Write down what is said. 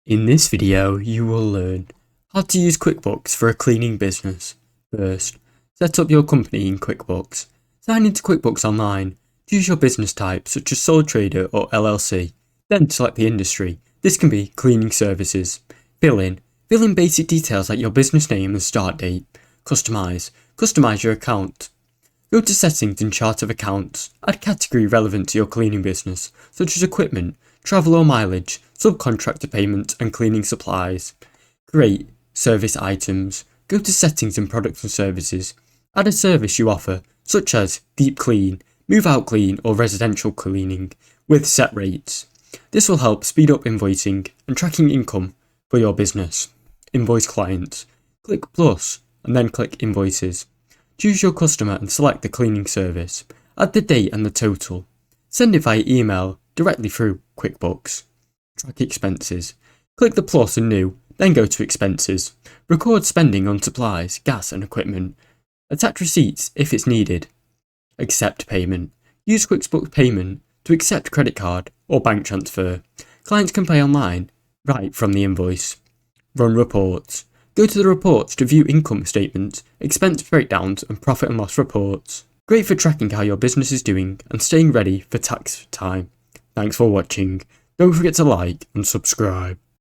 In this video, you will learn how to use QuickBooks for a cleaning business. First, set up your company in QuickBooks. Sign into QuickBooks online. Choose your business type, such as sole trader or LLC. Then select the industry. This can be cleaning services. Fill in basic details like your business name and start date. Customize your account. Go to settings and chart of accounts. Add category relevant to your cleaning business, such as equipment, travel or mileage, subcontractor payments and cleaning supplies. Create service items. Go to settings and products and services. Add a service you offer, such as deep clean, move out clean or residential cleaning, with set rates. This will help speed up invoicing and tracking income for your business. Invoice clients. Click plus and then click invoices. Choose your customer and select the cleaning service. Add the date and the total. Send it via email directly through QuickBooks. Track expenses. Click the plus and new, then go to expenses. Record spending on supplies, gas and equipment. Attach receipts if it's needed. Accept payment. Use QuickBooks Payment to accept credit card or bank transfer. Clients can pay online, right from the invoice. Run reports. Go to the reports to view income statements, expense breakdowns and profit and loss reports. Great for tracking how your business is doing and staying ready for tax time. Thanks for watching. Don't forget to like and subscribe.